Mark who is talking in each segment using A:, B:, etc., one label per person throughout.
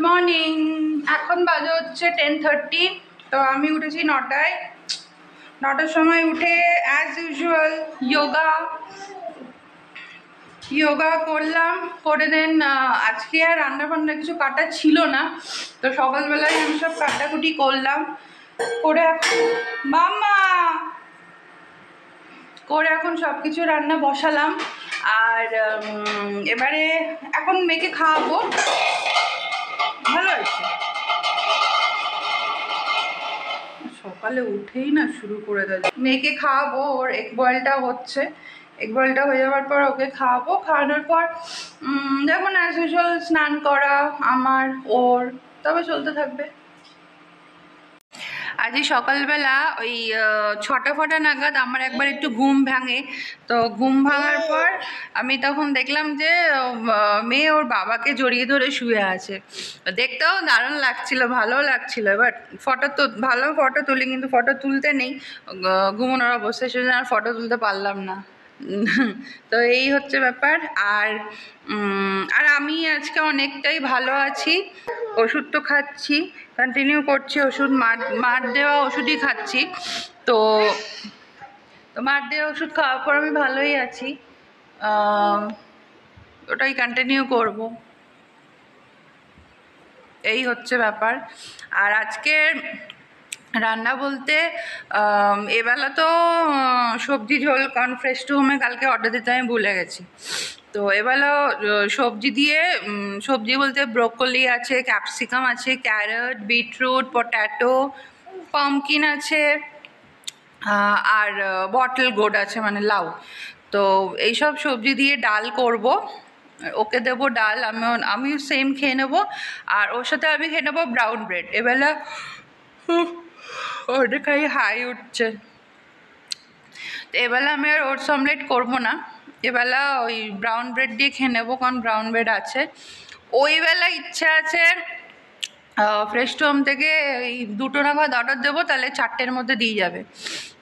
A: Morning. এখন বাজে হচ্ছে 10:30। তো আমি উঠেছি 9টায়। 9টার সময় উঠে অ্যাজ ইউজুয়াল যোগা করলাম, করে দেন আজকে আর রান্না বান্না কিছু কাটা ছিল না, তো সকালবেলায় আমি সব কাটাকুটি করলাম, করে এখন সব কিছু রান্না বসালাম। আর এবারে এখন মেয়েকে খাওয়াবো। ভালো আছে, সকালে উঠেই না শুরু করে দেয়। মেয়েকে খাওয়াবো, ওর এগ বয়েলটা হচ্ছে, এগ বয়েলটা হয়ে যাওয়ার পর ওকে খাওয়াবো। খাওয়ানোর পর যেমন অ্যাজ ইউজুয়াল স্নান করা আমার ওর, তবে চলতে থাকবে। আজই সকালবেলা ওই 6টা নাগাদ আমার একবার একটু ঘুম ভাঙে। তো ঘুম ভাঙার পর আমি তখন দেখলাম যে মেয়ে ওর বাবাকে জড়িয়ে ধরে শুয়ে আছে। দেখতেও দারুণ লাগছিল, ভালোও লাগছিল। এবার ভালো ফটো তুলি, কিন্তু ফটো তুলতে নেই, ঘুমানোর অবস্থায়, সেজন্য আর ফটো তুলতে পারলাম না। তো এই হচ্ছে ব্যাপার। আর আমি আজকে অনেকটাই ভালো আছি। ওষুধ তো খাচ্ছি, কন্টিনিউ করছি ওষুধ, মার দেওয়া ওষুধই খাচ্ছি। তো মার দেওয়া ওষুধ খাওয়ার পর আমি ভালোই আছি, ওটাই কন্টিনিউ করব। এই হচ্ছে ব্যাপার। আর আজকে রান্না বলতে এবেলা তো সবজি ঝোল, কারণ ফ্রেশ টু হোমে কালকে অর্ডার দিতে আমি ভুলে গেছি। তো এবেলা সবজি দিয়ে, সবজি বলতে ব্রোকলি আছে, ক্যাপসিকাম আছে, ক্যারট, বিটরুট, পট্যাটো, পামকিন আছে, আর বটল গোড আছে, মানে লাউ। তো এইসব সবজি দিয়ে ডাল করব, ওকে দেবো ডাল, আমিও সেম খেয়ে নেবো। আর ওর সাথে আমি খেয়ে নেবো ব্রাউন ব্রেড। এবেলা ওটাই হাই উঠছে। তো এবেলা আমি আর ওটস অমলেট করবো না, এবেলা ওই ব্রাউন ব্রেড দিয়ে খেয়ে নেবো, কারণ ব্রাউন ব্রেড আছে। ওই বেলা ইচ্ছা আছে ফ্রেশ টু হোম থেকে ওই 2টো নাগাদ অর্ডার দেবো, তাহলে 4টের মধ্যে দিয়ে যাবে।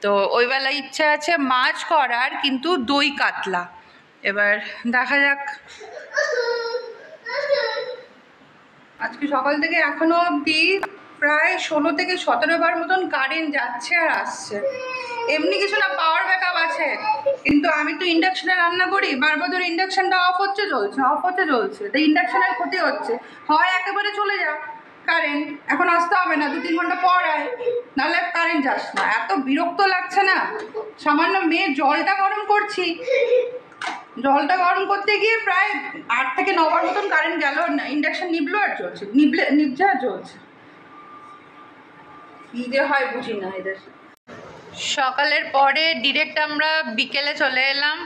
A: তো ওই বেলা ইচ্ছা আছে মাছ করার, কিন্তু দই কাতলা। এবার দেখা যাক। আজকে সকাল থেকে এখনো অবধি প্রায় 16 থেকে 17 বার মতন কারেন্ট যাচ্ছে আর আসছে। এমনি কিছু না, পাওয়ার ব্যাকআপ আছে, কিন্তু আমি তো ইন্ডাকশনে রান্না করি, বারবার ধরে ইন্ডাকশনটা অফ হচ্ছে চলছে, তো ইন্ডাকশনের ক্ষতি হচ্ছে। হয় একেবারে চলে যা কারেন্ট, এখন আসতে হবে না, 2-3 ঘন্টা পর আয়, নাহলে কারেন্ট যাস না। এত বিরক্ত লাগছে না। সামান্য মেয়ে জলটা গরম করছি, জলটা গরম করতে গিয়ে প্রায় 8 থেকে 9 বার মতন কারেন্ট গেল, ইন্ডাকশন নিবলো আর চলছে, নিবছে আর চলছে। কি যে হয় বুঝি না এদের। সকালের পরে ডিরেক্ট আমরা বিকেলে চলে এলাম।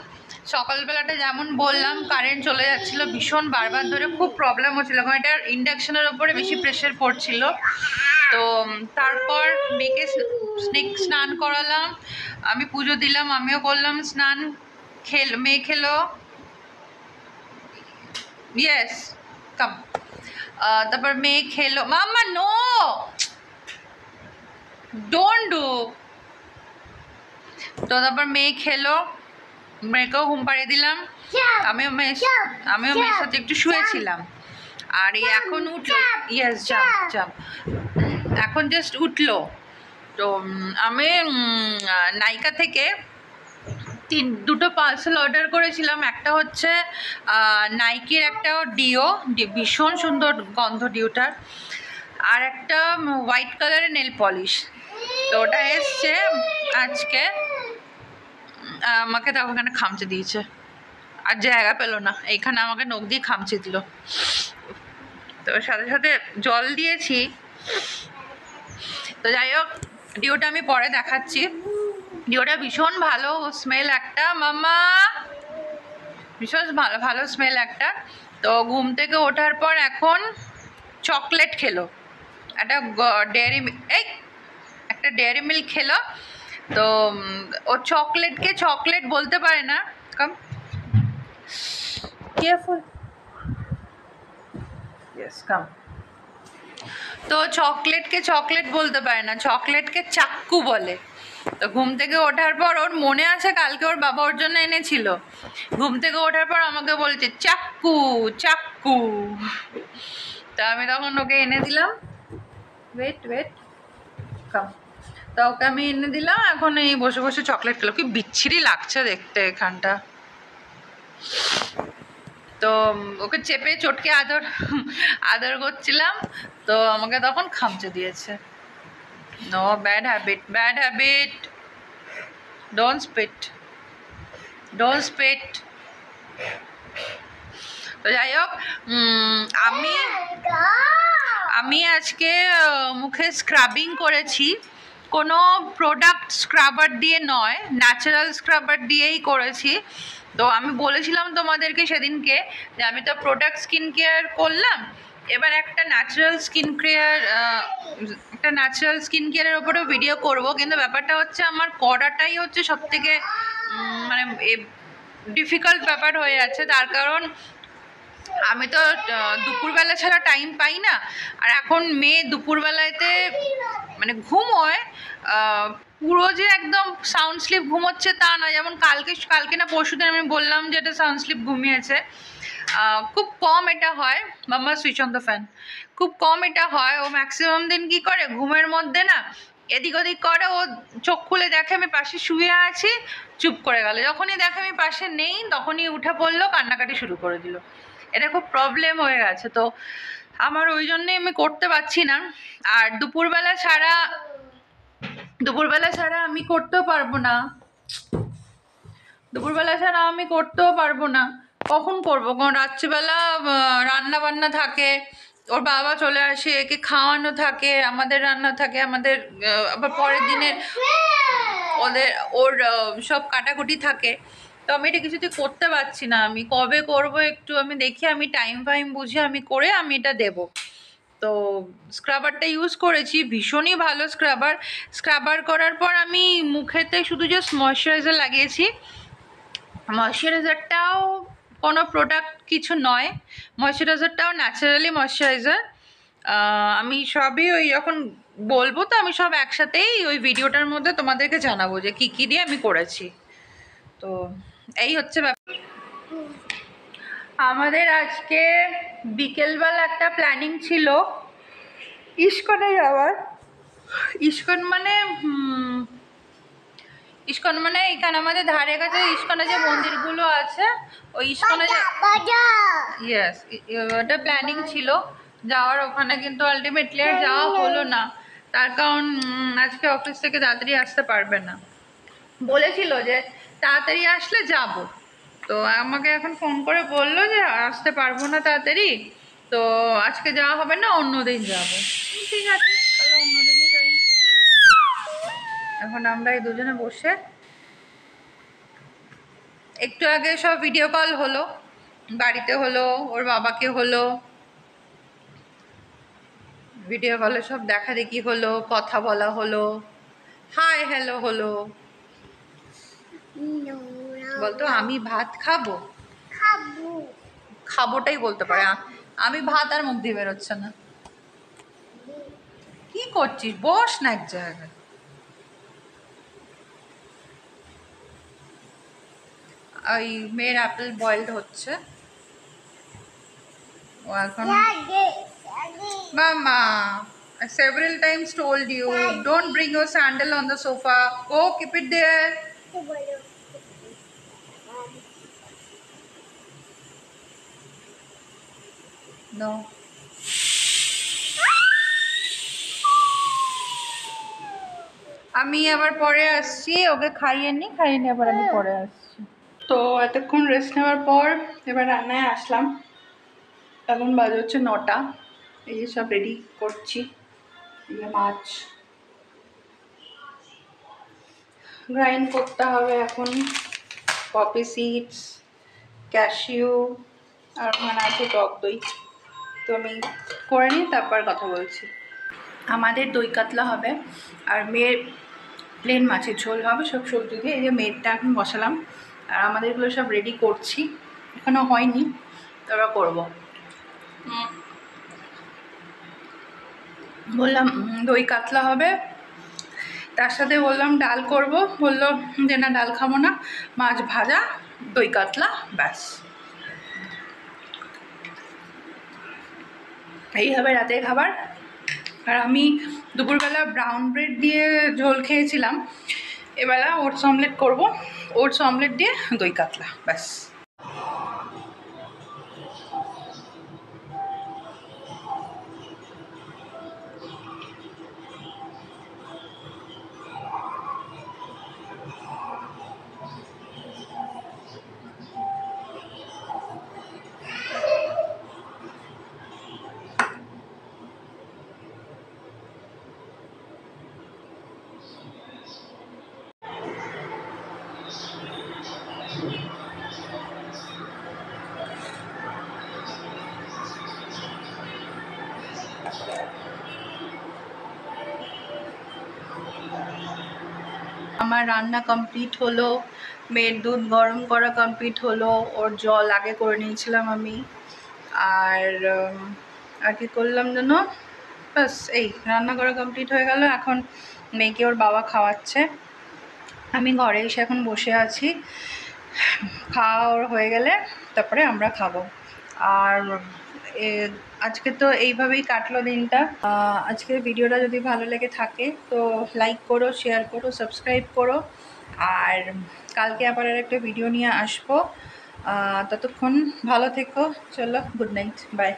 A: সকালবেলাটা যেমন বললাম কারেন্ট চলে যাচ্ছিলো ভীষণ, বারবার ধরে খুব প্রবলেম হচ্ছিলো, কারণ এটা ইন্ডাকশনের ওপরে বেশি প্রেশার পড়ছিল। তো তারপর মেয়েকে স্নান করালাম, আমি পুজো দিলাম, আমিও করলাম স্নান, মেয়ে খেলো। Yes come. তারপর মেয়ে খেলো, মাম্মা নো ডোন্ট ডু। তো তারপর মেয়ে খেলো, মেয়েকেও ঘুম পাড়িয়ে দিলাম, আমিও মেয়ের সাথে একটু শুয়েছিলাম। আর এই এখন উঠলো, ইয়েস জাম্প, এখন জাস্ট উঠলো। তো আমি নাইকা থেকে 2টো পার্সেল অর্ডার করেছিলাম। একটা হচ্ছে নাইকির একটা ডিও, ভীষণ সুন্দর গন্ধ ডিওটার, আর একটা হোয়াইট কালারের নেল পলিশ। তো ওটা এসছে আজকে। আমাকে তো ওখানে খামচে দিয়েছে, আর জায়গা পেলো না, এইখানে আমাকে নখ দিয়ে খামচে দিল। তো সাথে সাথে জল দিয়েছি। তো যাই হোক, ডিওটা আমি পরে দেখাচ্ছি। ডিওটা ভীষণ ভালো স্মেল একটা, মাম্মা ভীষণ ভালো স্মেল একটা। তো ঘুম থেকে ওঠার পর এখন চকলেট খেলো, একটা ডেয়ারি মিল্ক খেলো। তো ও চকলেটকে চকলেট বলতে পারে না, কাম কেয়ারফুল, ইয়েস কাম। তো চকলেটকে চকলেট বলতে পারে না, চকলেটকে চাক্কু বলে। তো ঘুম থেকে ওঠার পর ওর মনে আছে কালকে ওর বাবা ওর জন্য এনেছিল, ঘুম থেকে ওঠার পর আমাকে বলছে চাক্কু চাক্কু। তা আমি তখন ওকে এনে দিলাম, ওয়েট ওয়েট কাম, তা ওকে আমি এনে দিলাম, এখন এই বসে বসে চকলেট খেলো। কি বিচ্ছিরি লাগছে দেখতে এখানটা। তো ওকে চেপে চটকে আদর আদর করছিলাম, তো আমাকে তখন খামচে দিয়েছে। No, bad habit, bad habit, don't spit, don't spit. তো যাই হোক, আমি আমি আজকে মুখে স্ক্রাবিং করেছি, কোনো প্রোডাক্ট স্ক্রাবার দিয়ে নয়, ন্যাচারাল স্ক্রাবার দিয়েই করেছি। তো আমি বলেছিলাম তোমাদেরকে সেদিনকে যে আমি তো প্রোডাক্ট স্কিন কেয়ার করলাম, এবার একটা ন্যাচারাল স্কিন কেয়ারের ওপরেও ভিডিও করব, কিন্তু ব্যাপারটা হচ্ছে আমার করাটাই হচ্ছে সবথেকে মানে ডিফিকাল্ট ব্যাপার হয়ে যাচ্ছে। তার কারণ আমি তো দুপুরবেলা ছাড়া টাইম পাই না, আর এখন মেয়ে দুপুরবেলাতে মানে ঘুমোয়, পুরো যে একদম সাউন্ড স্লিপ ঘুমোচ্ছে তা না। যেমন কালকে না পরশুদিন আমি বললাম যে এটা সাউন্ড স্লিপ ঘুমিয়েছে, খুব কম এটা হয়। মাম্মা সুইচ অন দ্য ফ্যান। খুব কম এটা হয়। ও ম্যাক্সিমাম দিন কি করে, ঘুমের মধ্যে না এদিক ওদিক করে, ও চোখ খুলে দেখে আমি পাশে শুয়ে আছি, চুপ করে গেল, যখনই দেখে আমি পাশে নেই তখনই উঠে পড়লো, কান্নাকাটি শুরু করে দিল। এটা খুব প্রবলেম হয়ে গেছে, তো আমার ওই জন্যই আমি করতে পারছি না। আর দুপুরবেলা ছাড়া আমি করতেও পারবো না, কখন করবো? কারণ রাত্রিবেলা রান্না বান্না থাকে, ওর বাবা চলে আসে, একে খাওয়ানো থাকে, আমাদের রান্না থাকে, আমাদের আবার পরের দিনের ওর সব কাটাকুটি থাকে। তো আমি এটা কিছুতে করতে পারছি না। আমি কবে করব একটু আমি দেখি, আমি টাইম বুঝে আমি করে আমি এটা দেবো। তো স্ক্রাবারটা ইউজ করেছি, ভীষণই ভালো স্ক্রাবার করার পর আমি মুখেতে শুধু জাস্ট ময়শ্চারাইজার লাগিয়েছি। ময়শ্চারাইজারটাও কোনো প্রোডাক্ট কিছু নয়, ময়শ্চারাইজারটাও ন্যাচারালি ময়শ্চারাইজার। আমি সবই ওই যখন বলবো তো আমি সব একসাথেই ওই ভিডিওটার মধ্যে তোমাদেরকে জানাবো যে কী কী দিয়ে আমি করেছি। তো এই হচ্ছে ব্যাপার। আমাদের আজকে বিকেলবেলা একটা প্ল্যানিং ছিল ইস্কনে যাওয়ার। ইস্কন মানে এখানে আমাদের ধারে কাছে ইস্কনে যে মন্দিরগুলো আছে, ওই ইস্কনে ইয়েস, ওটা প্ল্যানিং ছিল যাওয়ার ওখানে, কিন্তু আলটিমেটলি আর যাওয়া হলো না। তার কারণ আজকে অফিস থেকে তাড়াতাড়ি আসতে পারবে না, বলেছিল যে তাড়াতাড়ি আসলে যাব। তো আমাকে এখন ফোন করে বললো যে আসতে পারবো না তাড়াতাড়ি, তো আজকে যাওয়া হবে না, অন্যদিন যাবো। ঠিক আছে, তাহলে অন্যদিনই যাই। এখন আমরা এই দুজনে বসে একটু আগে সব ভিডিও কল হলো, বাড়িতে হলো, ওর বাবাকে হলো, ভিডিও কলে সব দেখা দেখি হলো, কথা বলা হলো, হাই হ্যালো হলো। বলতো আমি ভাত খাবো, খাবোটাই বলতে পারে, আমি ভাত আর মুখ দিয়ে বেরোচ্ছে না। কি করছিস? বস না এক জায়গায়। ওই মেয়ের অ্যাপেল বয়েলড হচ্ছে, ও এখন মামা I several times told you don't bring your sandal on the sofa, go keep it there. No, আমি আবার পরে আসছি, ওকে খাইয়ে নি আবার আমি পরে আসছি। তো এতক্ষণ রেস্ট নেওয়ার পর এবার রান্নায় আসলাম। এখন বাজে হচ্ছে 9টা। এই যে সব রেডি করছি, এই যে মাছ গ্রাইন্ড করতে হবে এখন, পপি সিডস, ক্যাশিউ, আর ওখানে আছে টক দই। তো আমি করে নিই, তারপর কথা বলছি। আমাদের দই কাতলা হবে, আর মেয়ের প্লেন মাছের ঝোল হবে, সব সবজি দিয়ে। এই যে মেয়েরটা এখন বসালাম, আর আমাদেরগুলো সব রেডি করছি, এখনও হয়নি, তারপর করবো। বললাম দই কাতলা হবে, তার সাথে বললাম ডাল করব, বললো যে না ডাল খাবো না, মাছ ভাজা, দই কাতলা, ব্যাস। এই হবে রাতের খাবার। আর আমি দুপুরবেলা ব্রাউন ব্রেড দিয়ে ঝোল খেয়েছিলাম, এবেলা ওটস অমলেট করব, ওটস অমলেট দিয়ে দই কাতলা, ব্যাস। আমার রান্না কমপ্লিট হলো, মেয়ের দুধ গরম করা কমপ্লিট হলো, ওর জল আগে করে নিয়েছিলাম আমি। আর কি করলাম যেন, বাস এই রান্না করা কমপ্লিট হয়ে গেল। এখন মেয়েকে ওর বাবা খাওয়াচ্ছে, আমি ঘরে এসে এখন বসে আছি। খাওয়া ওর হয়ে গেলে তারপরে আমরা খাবো। আর আজকে তো এইভাবেই কাটলো দিনটা। আজকের ভিডিওটা যদি ভালো লেগে থাকে তো লাইক করো, শেয়ার করো, সাবস্ক্রাইব করো। আর কালকে আবার একটা ভিডিও নিয়ে আসবো। ততক্ষণ ভালো থেকো, চলো, গুড নাইট, বাই।